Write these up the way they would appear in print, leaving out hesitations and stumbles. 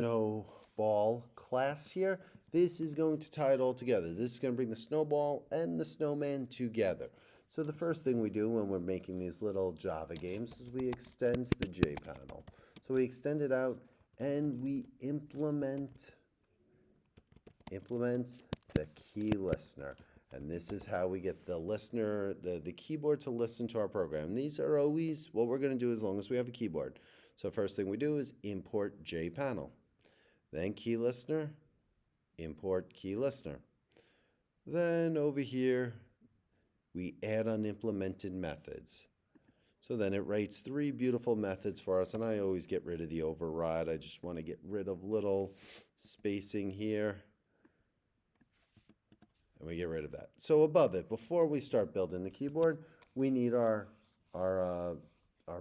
Snowball class here. This is going to tie it all together. This is going to bring the snowball and the snowman together. So the first thing we do when we're making these little Java games is we extend the J panel. So we extend it out and we implement the key listener. And this is how we get the listener, the keyboard to listen to our program. These are always what we're going to do as long as we have a keyboard. So first thing we do is import J panel. Then key listener, import key listener. Then over here, we add unimplemented methods. So then it writes 3 beautiful methods for us, and I always get rid of the override. I just want to get rid of little spacing here. And we get rid of that. So above it, before we start building the keyboard, we need our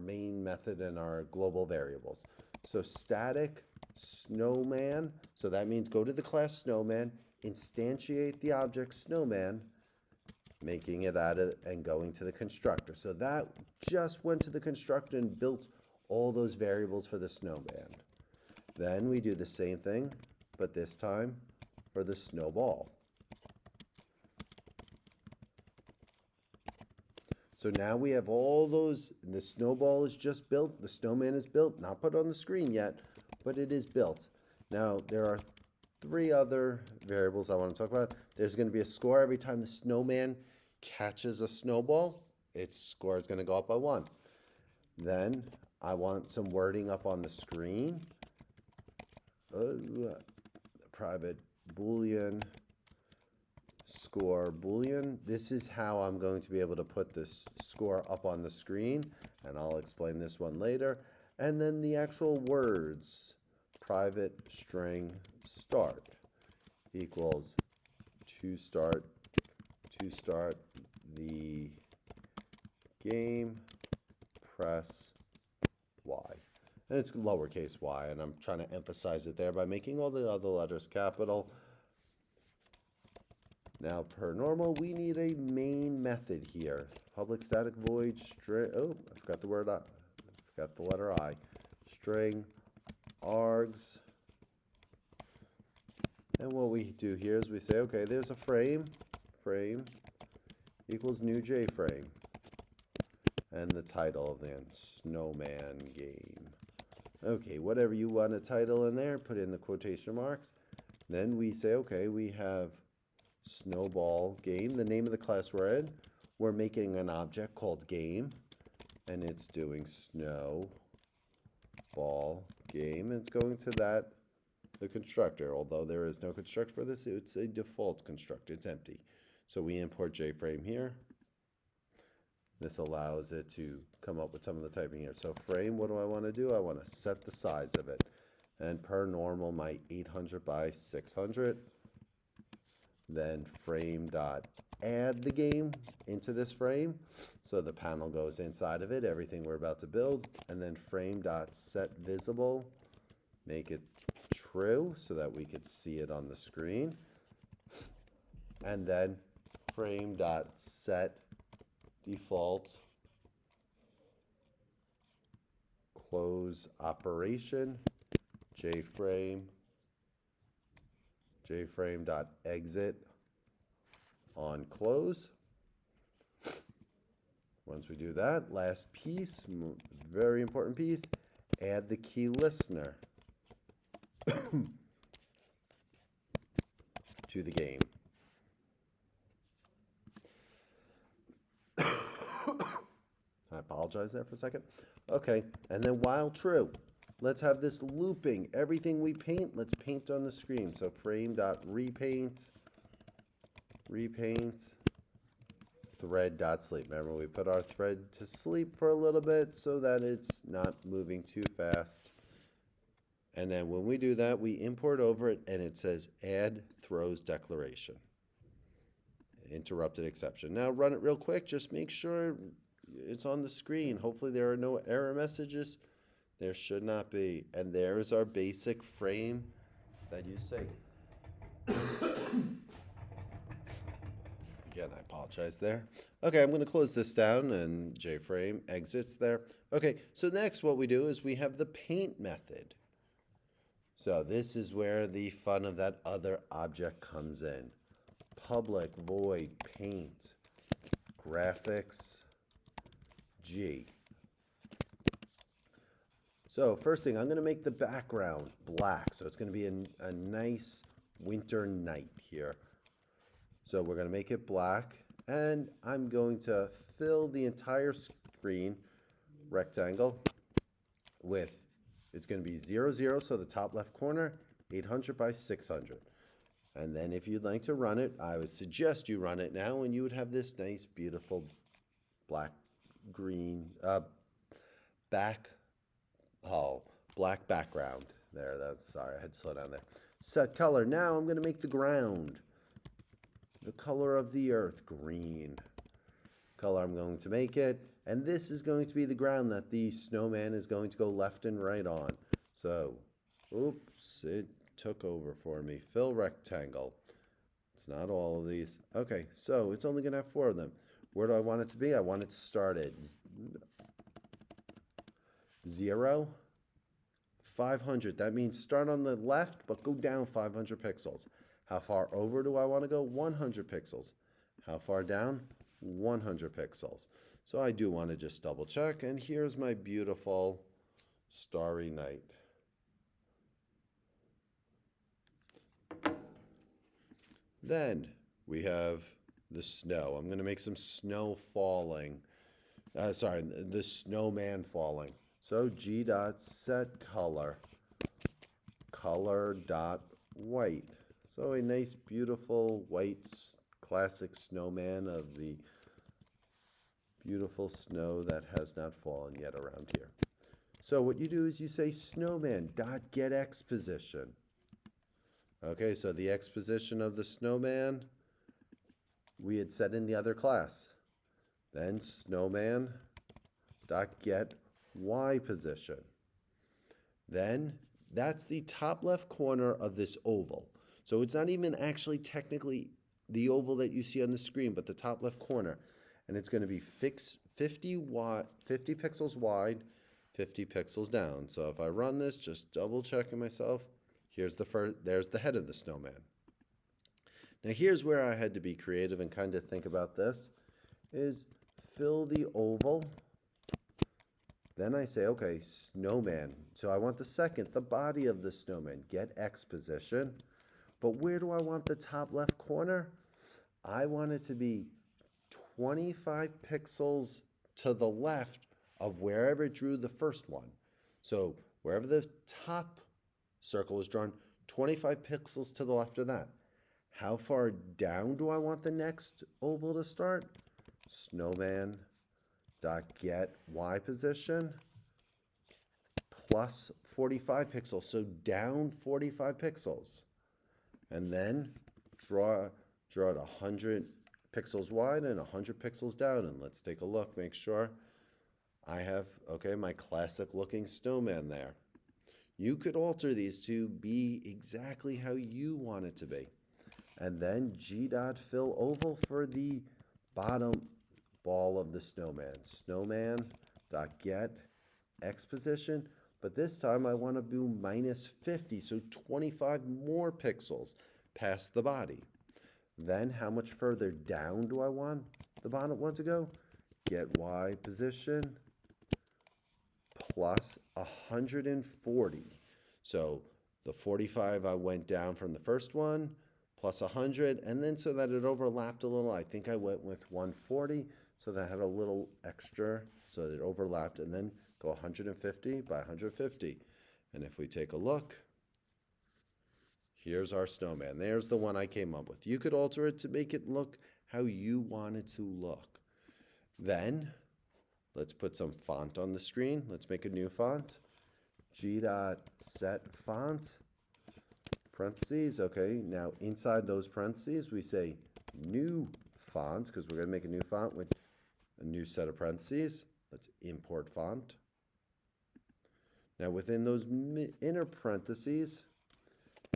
main method and our global variables. So static snowman, so that means go to the class snowman, instantiate the object snowman, making it out of and going to the constructor. So that just went to the constructor and built all those variables for the snowman. Then we do the same thing, but this time for the snowball. So now we have all those, the snowball is just built, the snowman is built, not put on the screen yet, but it is built. Now there are 3 other variables I want to talk about. There's going to be a score every time the snowman catches a snowball. Its score is going to go up by 1. Then I want some wording up on the screen. Private Boolean. Score Boolean. This is how I'm going to be able to put this score up on the screen, and I'll explain this one later. And then the actual words, private string start equals to start the game, press Y. And it's lowercase y, and I'm trying to emphasize it there by making all the other letters capital. Now, per normal, we need a main method here. Public static void string. Oh, I forgot the word. I forgot the letter I. String args. And what we do here is we say, okay, there's a frame. Frame equals new JFrame. And the title of the Snowman Game. Okay, whatever you want to title in there, put in the quotation marks. Then we say, okay, we have Snowball Game, the name of the class we're in. We're making an object called game, and it's doing Snowball Game. And it's going to the constructor. Although there is no constructor for this, it's a default constructor. It's empty. So we import JFrame here. This allows it to come up with some of the typing here. So frame, what do I want to do? I want to set the size of it. And per normal, my 800 by 600. Then frame dot add the game into this frame, so the panel goes inside of it, everything we're about to build. And then frame dot set visible, make it true so that we could see it on the screen. And then frame dot set default close operation, JFrame.exit on close. Once we do that, last piece, very important piece, add the key listener to the game. I apologize there for a second. Okay, and then while true, let's have this looping. Everything we paint, let's paint on the screen. So frame.repaint, thread.sleep. Remember, we put our thread to sleep for a little bit so that it's not moving too fast. And then when we do that, we import over it, and it says add throws declaration. Interrupted exception. Now run it real quick. Just make sure it's on the screen. Hopefully there are no error messages. There should not be. And there is our basic frame that you say. Again, I apologize there. Okay, I'm going to close this down, and JFrame exits there. Okay, so next what we do is we have the paint method. So this is where the fun of that other object comes in. Public void paint graphics G. So first thing, I'm going to make the background black. So it's going to be a nice winter night here. So we're going to make it black, and I'm going to fill the entire screen rectangle with, it's going to be 0, 0, so the top left corner, 800 by 600. And then if you'd like to run it, I would suggest you run it now, and you would have this nice, beautiful black, green, black background. Sorry, I had to slow down there. Set color. Now I'm going to make the ground the color of the earth, green. Color I'm going to make it, and this is going to be the ground that the snowman is going to go left and right on. So, oops, it took over for me. Fill rectangle. It's not all of these. Okay, so it's only going to have 4 of them. Where do I want it to be? I want it to start at 0, 500. That means start on the left, but go down 500 pixels. How far over do I want to go? 100 pixels. How far down? 100 pixels. So I do want to just double check, and here's my beautiful starry night. Then we have the snow. I'm going to make some snow falling. The snowman falling. So G dot set color, color dot white. So a nice, beautiful white classic snowman of the beautiful snow that has not fallen yet around here. So what you do is you say snowman dot get X position. Okay, so the X position of the snowman we had set in the other class. Then snowman dot get Y position. Then that's the top left corner of this oval. So it's not even actually technically the oval that you see on the screen, but the top left corner. And it's going to be 50 pixels wide, 50 pixels down. So if I run this, just double checking myself, there's the head of the snowman. Now here's where I had to be creative and kind of think about this, is fill the oval. Then I say, okay, snowman. So I want the body of the snowman. Get X position. But where do I want the top left corner? I want it to be 25 pixels to the left of wherever it drew the first one. So wherever the top circle is drawn, 25 pixels to the left of that. How far down do I want the next oval to start? Snowman dot get Y position plus 45 pixels. So down 45 pixels. And then draw it 100 pixels wide and 100 pixels down. And let's take a look, make sure I have, okay, my classic looking snowman there. You could alter these to be exactly how you want it to be. And then G dot fill oval for the bottom ball of the snowman. Snowman dot get X position. But this time I want to do minus 50, so 25 more pixels past the body. Then how much further down do I want the bottom one to go? Get Y position plus 140. So the 45 I went down from the first one, plus 100, and then so that it overlapped a little, I think I went with 140, so that I had a little extra, so that it overlapped, and then go 150 by 150. And if we take a look, here's our snowman. There's the one I came up with. You could alter it to make it look how you want it to look. Then, let's put some font on the screen. Let's make a new font. G dot set font, parentheses. Okay, now inside those parentheses, we say new font, because we're going to make a new font with a new set of parentheses. Let's import font. Now within those inner parentheses,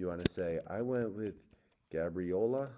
you want to say, I went with Gabriola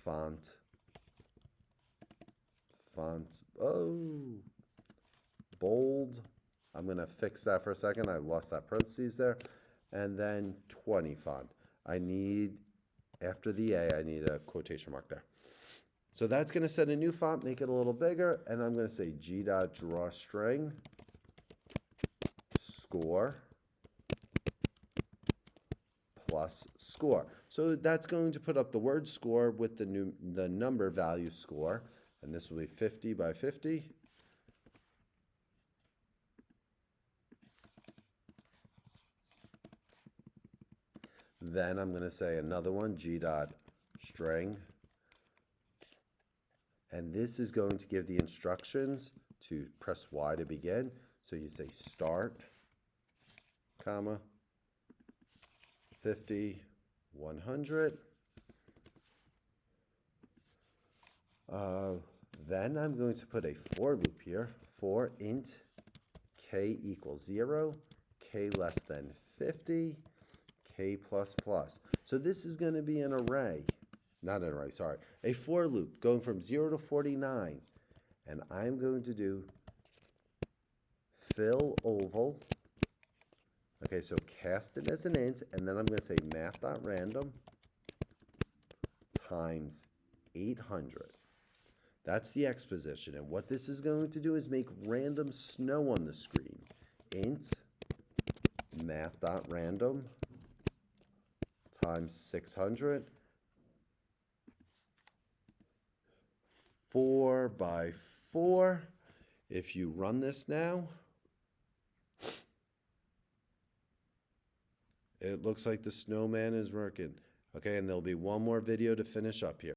font, bold I'm going to fix that for a second. I lost that parentheses there. And then 20 font. I need, after the A, I need a quotation mark there. So that's going to set a new font, make it a little bigger, and I'm going to say g.drawString score plus score. So that's going to put up the word score with the number value score, and this will be 50 by 50. Then I'm going to say another one, g.string, and this is going to give the instructions to press Y to begin. So you say start, comma, 50, 100. Then I'm going to put a for loop here, for int k equals 0, k less than 50, k plus plus. So this is going to be an array, not an array, sorry, a for loop going from 0 to 49. And I'm going to do fill oval. Okay, so cast it as an int, and then I'm going to say math.random times 800. That's the exposition. And what this is going to do is make random snow on the screen. Int math.random times 600. 4 by 4. If you run this now, it looks like the snowman is working. Okay, and there'll be one more video to finish up here.